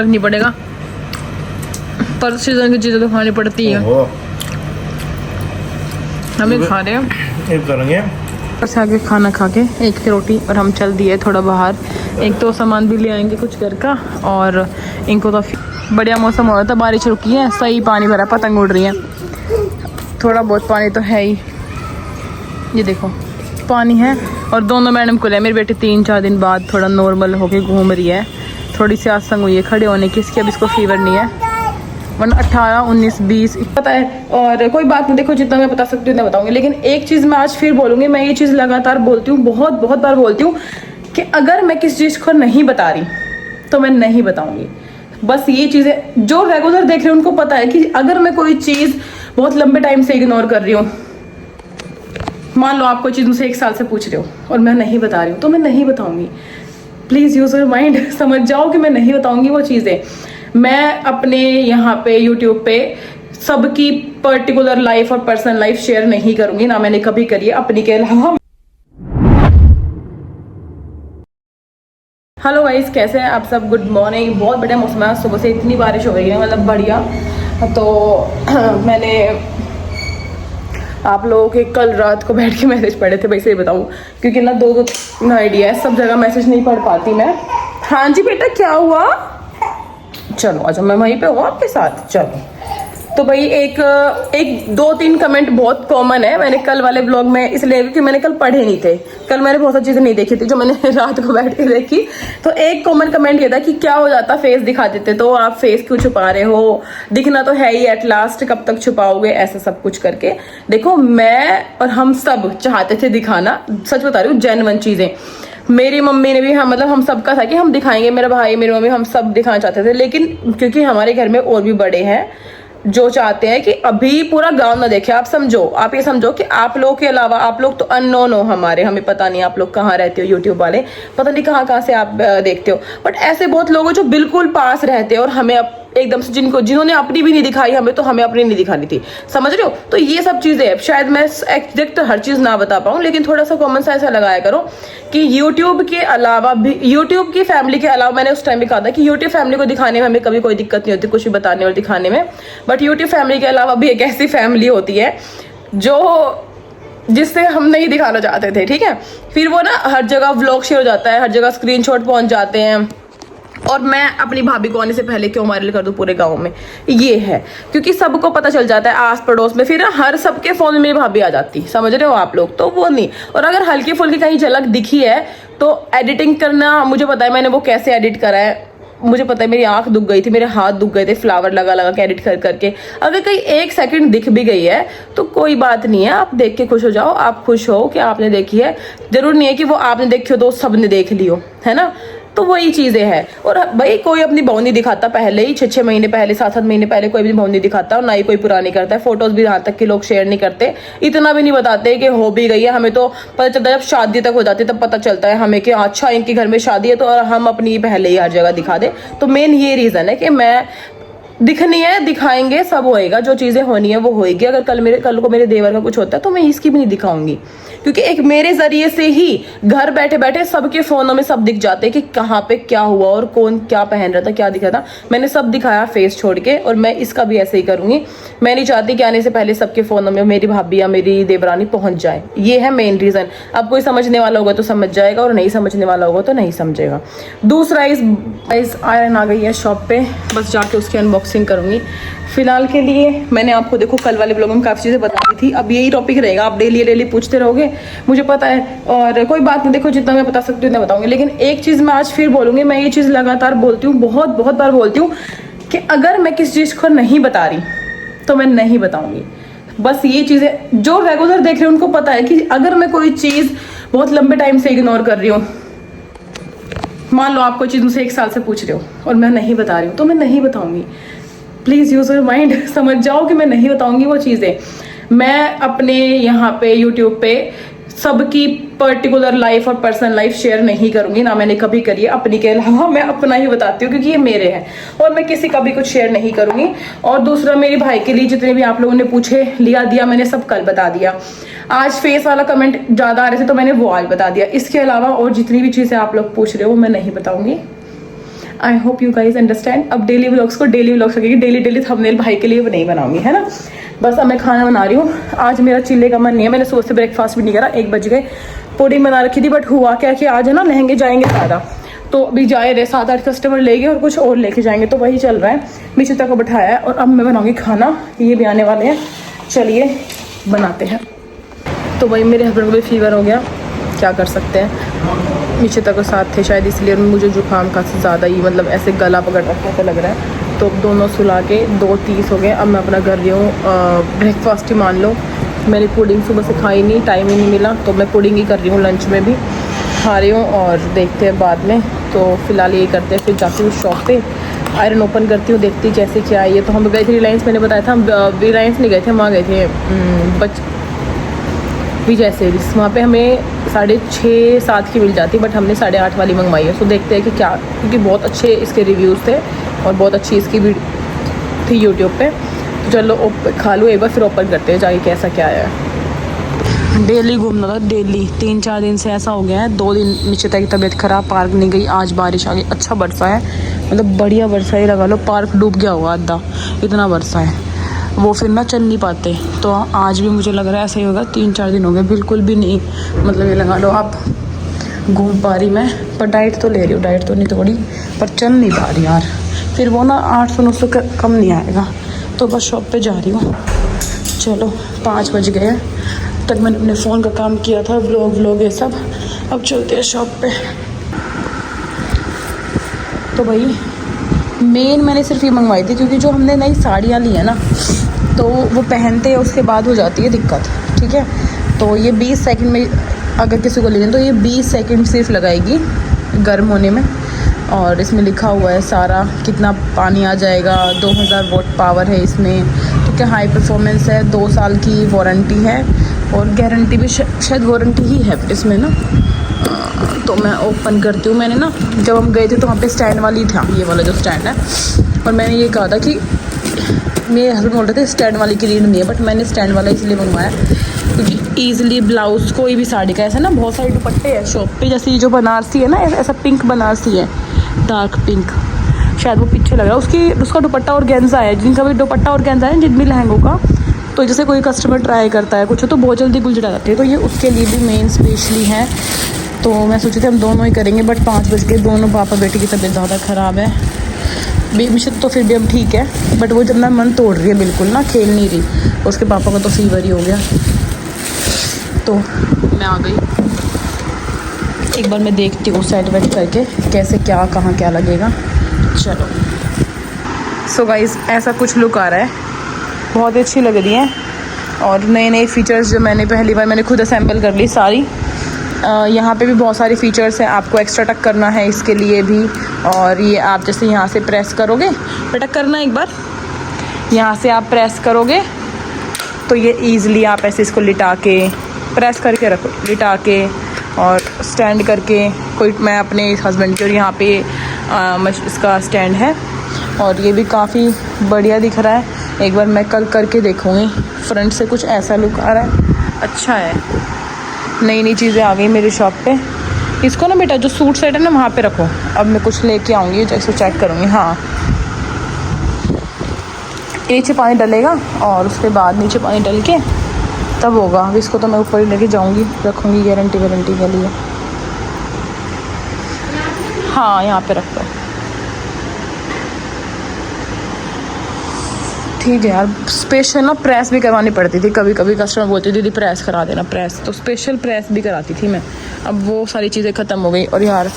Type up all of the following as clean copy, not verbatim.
नहीं पड़ेगा, पर सीजन की चीज़ें तो खानी पड़ती है। हमें खा रहे हैं एक करेंगे से आगे खाना खा के एक रोटी, और हम चल दिए थोड़ा बाहर। एक तो सामान भी ले आएंगे कुछ घर का, और इनको तो बढ़िया मौसम हो रहा था, बारिश रुकी है, सही पानी भरा, पतंग उड़ रही है। थोड़ा बहुत पानी तो है ही, ये देखो पानी है। और दोनों मैडम को ले, मेरी बेटी 3-4 दिन बाद थोड़ा नॉर्मल होके घूम रही है, थोड़ी सी आसंग हुई है खड़े होने की इसकी। अब इसको फीवर नहीं है, वरना 18, 19, 20 पता है। और कोई बात नहीं, देखो जितना मैं बता सकती हूँ उतना बताऊंगी। लेकिन एक चीज़ मैं आज फिर बोलूँगी, मैं ये चीज़ लगातार बोलती हूँ, बहुत बहुत बार बोलती हूँ कि अगर मैं किसी चीज़ को नहीं बता रही तो मैं नहीं बताऊँगी। बस ये चीज़ें जो रेगुलर देख रहे हैं उनको पता है कि अगर मैं कोई चीज़ बहुत लंबे टाइम से इग्नोर कर रही हूँ, मान लो आप कोई चीज़ मुझसे 1 साल से पूछ रहे हो और मैं नहीं बता रही हूँ, तो मैं नहीं बताऊँगी। प्लीज़ यूज़ योर माइंड, समझ जाओ कि मैं नहीं बताऊँगी वो चीज़ें। मैं अपने यहाँ पे यूट्यूब पे सबकी पर्टिकुलर लाइफ और पर्सनल लाइफ शेयर नहीं करूँगी, ना मैंने कभी करी है अपनी के अलावा। हेलो गाइस, कैसे हैं आप सब? Good morning. बहुत बढ़िया मौसम है, सुबह से इतनी बारिश हो रही है, मतलब बढ़िया। तो मैंने आप लोगों के कल रात को बैठ के मैसेज पढ़े थे, वैसे ही बताऊँ, क्योंकि ना दो आइडिया है, सब जगह मैसेज नहीं पढ़ पाती मैं। हाँ जी बेटा, क्या हुआ? चलो अच्छा, मैं वहीं पे हूँ आपके साथ। चलो तो भाई एक 2-3 कमेंट बहुत कॉमन है। मैंने कल वाले ब्लॉग में इसलिए, क्योंकि मैंने कल पढ़े नहीं थे, कल मैंने बहुत सारी चीज़ें नहीं देखी थी जो मैंने रात को बैठ के देखी। तो एक कॉमन कमेंट ये था कि क्या हो जाता फेस दिखा देते तो, आप फेस क्यों छुपा रहे हो, दिखना तो है ही एट लास्ट, कब तक छुपाओगे, ऐसा सब कुछ करके। देखो मैं और हम सब चाहते थे दिखाना, सच बता रही हूँ, जेन्युइन चीज़ें। मेरी मम्मी ने भी, हाँ मतलब हम सबका था कि हम दिखाएंगे, मेरा भाई मेरी मम्मी हम सब दिखाना चाहते थे। लेकिन क्योंकि हमारे घर में और भी बड़े हैं जो चाहते हैं कि अभी पूरा गांव ना देखे। आप समझो, आप ये समझो कि आप लोगों के अलावा, आप लोग तो अननोन हो हमारे, हमें पता नहीं आप लोग कहाँ रहते हो, यूट्यूब वाले पता नहीं कहाँ कहाँ से आप देखते हो, बट ऐसे बहुत लोग हैं जो बिल्कुल पास रहते हैं और हमें एकदम से जिन्होंने अपनी भी नहीं दिखाई हमें, तो हमें अपनी नहीं दिखानी थी, समझ रहे हो? तो ये सब चीजें हैं। शायद मैं एग्जैक्ट हर चीज ना बता पाऊँ, लेकिन थोड़ा सा कॉमन सा ऐसा लगाया करो कि यूट्यूब के अलावा भी, यूट्यूब की फैमिली के अलावा, मैंने उस टाइम भी कहा था कि यूट्यूब फैमिली को दिखाने में हमें कभी कोई दिक्कत नहीं होती, कुछ भी बताने और दिखाने में, बट यूट्यूब फैमिली के अलावा भी एक ऐसी फैमिली होती है जिससे हम नहीं दिखाना चाहते थे, ठीक है? फिर वो ना हर जगह व्लॉग शेयर हो जाता है, हर जगह स्क्रीनशॉट पहुंच जाते हैं, और मैं अपनी भाभी को आने से पहले क्यों वायरल कर दूं पूरे गांव में, ये है क्योंकि सबको पता चल जाता है आस पड़ोस में, फिर हर सबके फोन में मेरी भाभी आ जाती, समझ रहे हो आप लोग? तो वो नहीं। और अगर हल्की फुल्की कहीं झलक दिखी है तो एडिटिंग करना मुझे पता है, मैंने वो कैसे एडिट करा है मुझे पता है। मेरी आंख दुख गई थी, मेरे हाथ दुख गए थे फ्लावर लगा लगा के एडिट कर करके। अगर कहीं 1 सेकंड दिख भी गई है तो कोई बात नहीं है, आप देख के खुश हो जाओ, आप खुश हो कि आपने देखी है। जरूर नहीं है कि वो आपने देखी हो तो सबने देख ली हो, है ना? तो वही चीजें हैं। और भाई कोई अपनी बहू नहीं दिखाता पहले ही, 6-6 महीने पहले, 7-7 महीने पहले कोई भी बहू नहीं दिखाता, और ना ही कोई पुरानी करता है। फोटोज भी यहाँ तक के लोग शेयर नहीं करते, इतना भी नहीं बताते कि हो भी गई है। हमें तो पता चलता है जब शादी तक हो जाती है, तब पता चलता है हमें कि अच्छा इनके घर में शादी है, तो और हम अपनी पहले ही हर जगह दिखा दे। तो मेन ये रीजन है कि मैं दिखनी है, दिखाएंगे, सब होएगा, जो चीजें होनी है वो होएगी। अगर कल को मेरे देवर का कुछ होता है तो मैं इसकी भी नहीं दिखाऊंगी, क्योंकि एक मेरे जरिए से ही घर बैठे बैठे सबके फोनों में सब दिख जाते हैं कि कहाँ पे क्या हुआ और कौन क्या पहन रहा था, क्या दिखा था। मैंने सब दिखाया फेस छोड़ के, और मैं इसका भी ऐसे ही करूंगी। मैं नहीं चाहती कि आने से पहले सबके फोनों में मेरी भाभी या मेरी देवरानी पहुंच जाए। ये है मेन रीजन। अब कोई समझने वाला होगा तो समझ जाएगा, और नहीं समझने वाला होगा तो नहीं समझेगा। दूसरा, इस आयरन आ गई है शॉप पे, बस जाके उसकी अनबॉक्सिंग करूंगी। फिलहाल के लिए मैंने आपको देखो कल वाले ब्लॉग में काफ़ी चीज़ें बता दी थी, अब यही टॉपिक रहेगा, आप डेली पूछते रहोगे, मुझे पता है। और कोई बात नहीं, देखो जितना मैं बता सकती हूँ उतना बताऊंगी। लेकिन एक चीज़ मैं आज फिर बोलूँगी, मैं ये चीज़ लगातार बोलती हूँ, बहुत बहुत बार बोलती हूँ कि अगर मैं किसी चीज़ को नहीं बता रही तो मैं नहीं बताऊँगी। बस ये चीज़ें जो रेगुलर देख रहे हैं उनको पता है कि अगर मैं कोई चीज़ बहुत लंबे टाइम से इग्नोर कर रही हूँ, मान लो आप कोई चीज़ मुझसे 1 साल से पूछ रहे हो और मैं नहीं बता रही हूँ, तो मैं नहीं बताऊँगी। प्लीज़ यूज़ योर माइंड, समझ जाओ कि मैं नहीं बताऊँगी वो चीज़ें। मैं अपने यहाँ पे यूट्यूब पे सबकी पर्टिकुलर लाइफ और पर्सनल लाइफ शेयर नहीं करूँगी, ना मैंने कभी करी है अपनी के अलावा। मैं अपना ही बताती हूँ क्योंकि ये मेरे हैं, और मैं किसी का भी कुछ शेयर नहीं करूँगी। और दूसरा, मेरे भाई के लिए जितने भी आप लोगों ने पूछे, लिया दिया, मैंने सब कल बता दिया। आज फेस वाला कमेंट ज़्यादा आ रहे थे तो मैंने वो आज बता दिया। इसके अलावा और जितनी भी चीज़ें आप लोग पूछ रहे हो वो मैं नहीं बताऊँगी। I hope you guys understand. अब डेली व्लॉग्स को डेली व्लॉग्स लगेगी, डेली डेली थंबनेल भाई के लिए नहीं बनाऊंगी, है ना। बस अब मैं खाना बना रही हूँ। आज मेरा चिल्ले का मन नहीं है, मैंने सुबह से ब्रेकफास्ट भी नहीं करा, 1 बज गए। पुडिंग बना रखी थी, बट हुआ क्या कि आज है ना लहंगे जाएंगे ज़्यादा, तो अभी जाए रहे 7-8 कस्टमर लेंगे और कुछ और लेके जाएंगे, तो वही चल रहा है। मिशिता को बैठाया है और अब मैं बनाऊंगी खाना, ये भी आने वाले हैं। चलिए बनाते हैं। तो भाई मेरे हस्बैंड को भी फीवर हो गया, क्या कर सकते हैं। मिशिता को साथ थे शायद इसलिए, और मुझे जुकाम का ज़्यादा ही मतलब ऐसे गला पकड़ रखा ऐसा लग रहा है। तो अब दोनों सुला के 2:30 हो गए। अब मैं अपना कर रही हूँ ब्रेकफास्ट ही मान लो। मैंने पुडिंग सुबह से खाई नहीं, टाइम ही नहीं मिला, तो मैं पुडिंग ही कर रही हूँ, लंच में भी खा रही हूँ और देखते हैं बाद में। तो फिलहाल ये करते हैं, फिर जाती हूँ शॉप पे, आयरन ओपन करती हूँ, देखती कैसे क्या है। ये तो हम गए थे रिलायंस, मैंने बताया था, हम रिलायंस नहीं गए थे, वहाँ गए थे विजय सेल्स। वहाँ पे हमें 6:30-7 की मिल जाती, बट हमने 8:30 वाली मंगवाई है। सो देखते हैं कि क्या, क्योंकि बहुत अच्छे इसके रिव्यूज़ थे और बहुत अच्छी इसकी भी थी यूट्यूब पे। तो चलो खा लो एक बार, फिर ओपन करते हैं जाके कैसा क्या है। डेली घूमना था, डेली 3-4 दिन से ऐसा हो गया है। 2 दिन मिशिता की तबीयत ख़राब, पार्क नहीं गई। आज बारिश आ गई, अच्छा बरसा है, मतलब बढ़िया बरसा ही लगा लो, पार्क डूब गया होगा आधा, इतना बरसा है। वो फिर ना चल नहीं पाते, तो आज भी मुझे लग रहा है ऐसा ही होगा। 3-4 दिन हो गए बिल्कुल भी नहीं, मतलब ये लगा लो आप घूम पा रही मैं। पर डाइट तो ले रही हूँ, डाइट तो नहीं तोड़ी, पर चल नहीं पा रही यार। फिर वो ना 800-900 कम नहीं आएगा, तो बस शॉप पे जा रही हूँ। चलो 5 बज गए तक मैंने अपने फ़ोन का काम किया था, व्लॉग ये सब। अब चलते हैं शॉप पे। तो भाई मेन मैंने सिर्फ ये मंगवाई थी, क्योंकि जो हमने नई साड़ियाँ ली है ना, तो वो पहनते हैं उसके बाद हो जाती है दिक्कत, ठीक है। तो ये 20 सेकंड में अगर किसी को लेना, तो ये 20 सेकंड सिर्फ लगाएगी गर्म होने में। और इसमें लिखा हुआ है सारा कितना पानी आ जाएगा, 2000 वॉट पावर है इसमें, ठीक है। हाई परफॉर्मेंस है, 2 साल की वारंटी है, और गारंटी भी शायद वारंटी ही है इसमें ना। तो मैं ओपन करती हूँ। मैंने ना जब हम गए थे तो वहाँ पे स्टैंड वाली था, ये वाला जो स्टैंड है, और मैंने ये कहा था कि मेरे हस्बैंड बोल रहे थे स्टैंड वाली की रीड नहीं है, बट मैंने स्टैंड वाला इसलिए मंगवाया क्योंकि ईजिली ब्लाउज़ कोई भी साड़ी का, ऐसा ना बहुत सारे दुपट्टे हैं शॉप पे, जैसे ये जो बनारसी है ना, ऐसा पिंक बनारसी है, डार्क पिंक, शायद वो पीछे लग रहा है। उसका दुपट्टा और गेंजा है, जिनका भी दुपट्टा और गेंजा है जिन भी लहंगों का, तो जैसे कोई कस्टमर ट्राई करता है कुछ तो बहुत जल्दी गुल जड़ा जाती है, तो ये उसके लिए भी मेन स्पेशली है। तो मैं सोची थी हम दोनों ही करेंगे, बट 5 बज के दोनों पापा बेटी की तबीयत ज़्यादा ख़राब है। मिशित तो फिर भी अब ठीक है, बट वो जब ना मन तोड़ रही है बिल्कुल ना, खेल नहीं रही। उसके पापा का तो फीवर ही हो गया। तो मैं आ गई, एक बार मैं देखती हूँ सेट वेट करके कैसे क्या कहाँ क्या लगेगा। चलो सो गाइस ऐसा कुछ लुक आ रहा है, बहुत ही अच्छी लग रही है। और नए फीचर्स जो मैंने पहली बार मैंने खुद असेंबल कर ली सारी। यहाँ पे भी बहुत सारे फीचर्स हैं, आपको एक्स्ट्रा टक करना है इसके लिए भी। और ये आप जैसे यहाँ से प्रेस करोगे, टक करना एक बार, यहाँ से आप प्रेस करोगे तो ये ईज़िली आप ऐसे इसको लिटा के प्रेस करके रखो, लिटा के और स्टैंड करके। कोई मैं अपने हस्बैंड के, और यहाँ पे इसका स्टैंड है, और ये भी काफ़ी बढ़िया दिख रहा है। एक बार मैं कल करके देखूँगी। फ्रंट से कुछ ऐसा लुक आ रहा है, अच्छा है। नई चीज़ें आ गई मेरी शॉप पे। इसको ना बेटा जो सूट सेट है ना वहाँ पे रखो। अब मैं कुछ लेके आऊँगी, जैसे चेक करूँगी। हाँ नीचे पानी डलेगा और उसके बाद नीचे पानी डल के तब होगा। अब इसको तो मैं ऊपर ही लेके जाऊँगी, रखूँगी गारंटी वारंटी के लिए। हाँ यहाँ पे रख दो, ठीक है यार। स्पेशल ना प्रेस भी करवानी पड़ती थी, कभी कभी कस्टमर बोलती दीदी प्रेस करा देना प्रेस, तो स्पेशल प्रेस भी कराती थी मैं। अब वो सारी चीज़ें ख़त्म हो गई। और यार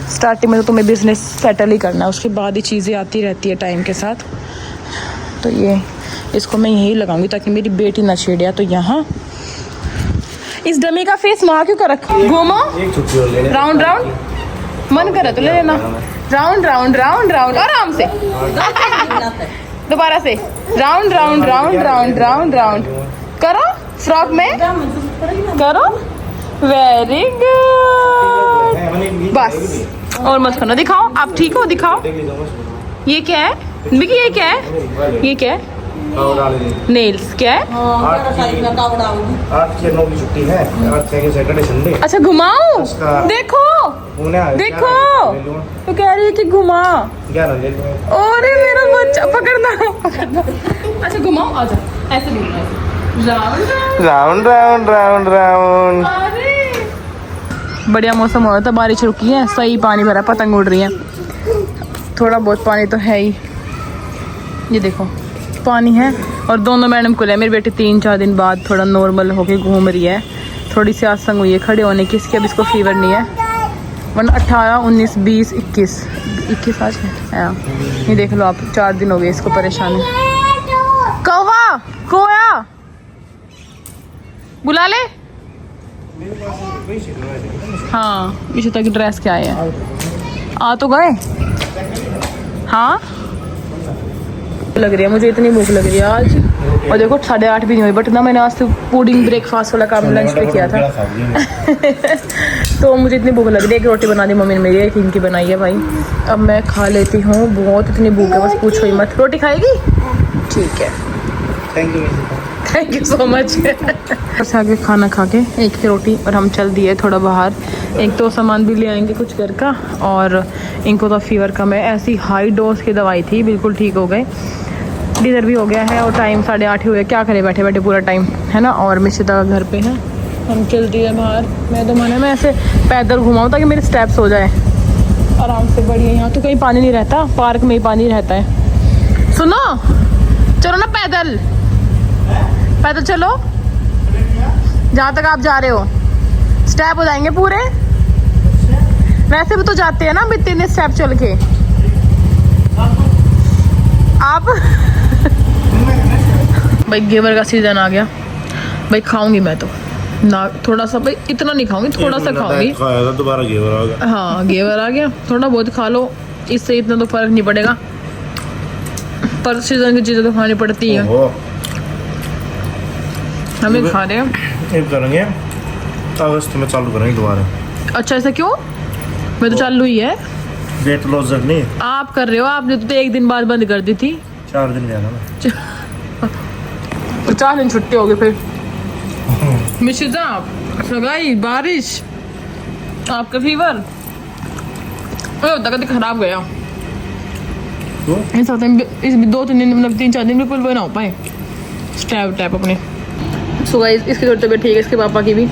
स्टार्टिंग में तो तुम्हें बिज़नेस सेटल ही करना है, उसके बाद ही चीज़ें आती रहती है टाइम के साथ। तो ये इसको मैं यहीं लगाऊंगी ताकि मेरी बेटी ना छेड़े। तो यहाँ इस डमी का फेस वहाँ क्यों कर रखा, घूमो राउंड राउंड, मन करे तो ले लेना, राउंड राउंड राउंड राउंड, आराम से दोबारा से round round round round round round करो, फ्रॉक में करो, वेरी गुड। बस और मत करना, दिखाओ आप ठीक हो, दिखाओ। ये क्या है विकी, ये क्या है, ये क्या है, नेल्स क्या है? 8 से 9 की छुट्टी है, 8 से सैटरडे संडे। अच्छा घुमाओ, उसका- देखो देखो, तो कह रही है कि घुमा। 11 ले लो। अरे मेरा बच्चा, पकड़ना। अच्छा घुमाओ, आजा, ऐसे घूमना है, राउंड राउंड राउंड राउंड। अरे बढ़िया मौसम हो रहा था, बारिश रुकी है, सही पानी भरा, पतंग उड़ रही है। थोड़ा बहुत पानी तो है ही, ये देखो पानी है। और दोनों मैडम को ले, मेरी बेटी 3-4 दिन बाद थोड़ा नॉर्मल होके घूम रही है, थोड़ी सी आसंग हुई है खड़े होने की, इसकी अब इसको फीवर नहीं है, वरना 18, 19, 20, 21 आज है। ये देख लो आप, 4 दिन हो गए इसको परेशानी। कौवा, कोया, बुला ले। हाँ पीछे तक ड्रेस क्या है, आ तो गए। हाँ लग रही है मुझे, इतनी भूख लग रही है आज। और देखो 8:30 भी नहीं हुई, बट ना मैंने आज तो पुडिंग ब्रेकफास्ट वाला काम लंच पे किया था। तो मुझे इतनी भूख लग रही है, एक रोटी बना दी मम्मी ने मेरी, एक इनकी बनाई है भाई। अब मैं खा लेती हूँ, बहुत इतनी भूख है, बस पूछो ही मत। रोटी खाएगी? ठीक है, थैंक यू सो मच। बस आगे खाना खा के एक रोटी, और हम चल दिए थोड़ा बाहर, एक तो सामान भी ले आएंगे कुछ घर का, और इनको तो फीवर कम है, ऐसी हाई डोज की दवाई थी, बिल्कुल ठीक हो गए। डिनर भी हो गया है और टाइम 8:30 हुए, क्या करें बैठे बैठे पूरा टाइम, है ना। और मिश्रिता घर पे है, हम चल दिए बाहर। मैं तो माने मैं ऐसे पैदल घुमाऊँ ताकि मेरे स्टेप्स हो जाए आराम से। बढ़िया, यहाँ तो कहीं पानी नहीं रहता, पार्क में ही पानी रहता है। सुनो, चलो ना पैदल, पैदल चलो, जहाँ तक आप जा रहे हो स्टेप हो जाएंगे पूरे। वैसे भी तो जाते हैं ना अभी 3 स्टेप चल के आप। भाई घेवर का सीजन आ गया भाई, खाऊंगी मैं तो ना, थोड़ा सा भाई, इतना नहीं खाऊंगी, थोड़ा सा खाऊंगी। दोबारा घेवर आ गया। हाँ घेवर आ गया, थोड़ा बहुत खा लो, इससे इतना तो फर्क नहीं पड़ेगा, पर सीजन की चीजें तो खानी पड़ती है। हमें खा रहे हैं, करेंगे अगस्त में चालू करेंगे दोबारा। अच्छा ऐसा क्यों? मैं तो चालू ही है। वेट लॉस जर्नी आप कर रहे हो, आपने तो 1 दिन बाद बंद कर दी थी। 4 दिन गया था मैं। 4 दिन छुट्टी हो गई फिर। मिशिता सगाई, बारिश, आपका फीवर तक खराब गया। इस 2-3 दिन, मतलब 3-4 दिन बिल्कुल वो ना हो पाए स्टैप टैप अपने। सो गाइस इसकी थोड़ी तबीयत ठीक है, इसके पापा की भी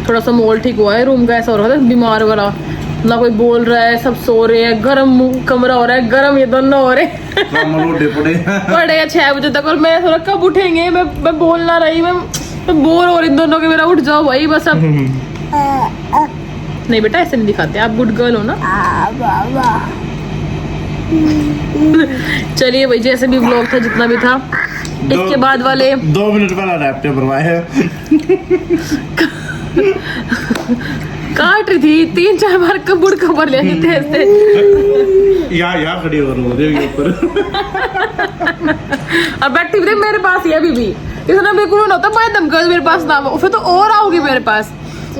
थोड़ा सा मोल ठीक हुआ है। रूम का ऐसा हो रहा था बीमार वाला, ना कोई बोल रहा है, सब सो रहे हैं, गर्म कमरा हो रहा है, गर्म ये दोनों हो रहे पड़े 6 बजे तक। और मैं थोड़ा कब उठेंगे, मैं बोल ना रही, मैं बोर हो रही दोनों के, मेरा उठ जाओ भाई बस अब। नहीं बेटा ऐसे नहीं दिखाते, आप गुड गर्ल हो ना। चलिए भाई, जैसे भी व्लॉग था जितना भी था, इसके बाद वाले 2 मिनट वाला लैपटॉप बनवाए काट रही थी 3-4 बार कबूड़ खबर ले थे ऐसे। यहाँ खड़ी हो रही ऊपर और बैठी भी मेरे पास ही अभी भी, इतना बिल्कुल ना होता मैं दमकर मेरे पास ना, फिर तो और आओगी मेरे पास।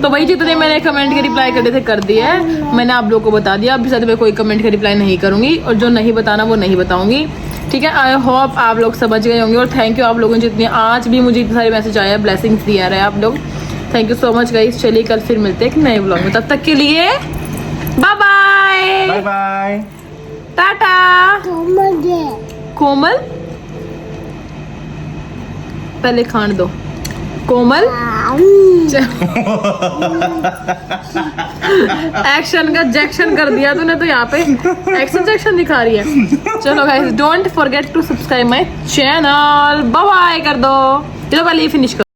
तो भाई जितने मैंने कमेंट के रिप्लाई कर दिए थे कर दिए है, मैंने आप लोगों को बता दिया। अभी साथ में कोई कमेंट का रिप्लाई नहीं करूंगी, और जो नहीं बताना वो नहीं बताऊंगी, ठीक है। आई होप आप लोग समझ गए होंगे, और थैंक यू आप लोगों ने जितने आज भी मुझे इतने सारे मैसेज आया, ब्लेसिंग्स दिया रहे आप लोग, thank you so much guys. चलिए कल फिर मिलते हैं एक नए व्लॉग में, तब तक के लिए bye bye, bye bye, tata. Komal पहले खान दो, कोमल एक्शन का जैक्शन कर दिया तूने तो, यहाँ पे एक्शन जैक्शन दिखा रही है। चलो guys don't forget to subscribe my channel, bye bye कर दो। चलो पहले ये फिनिश करो।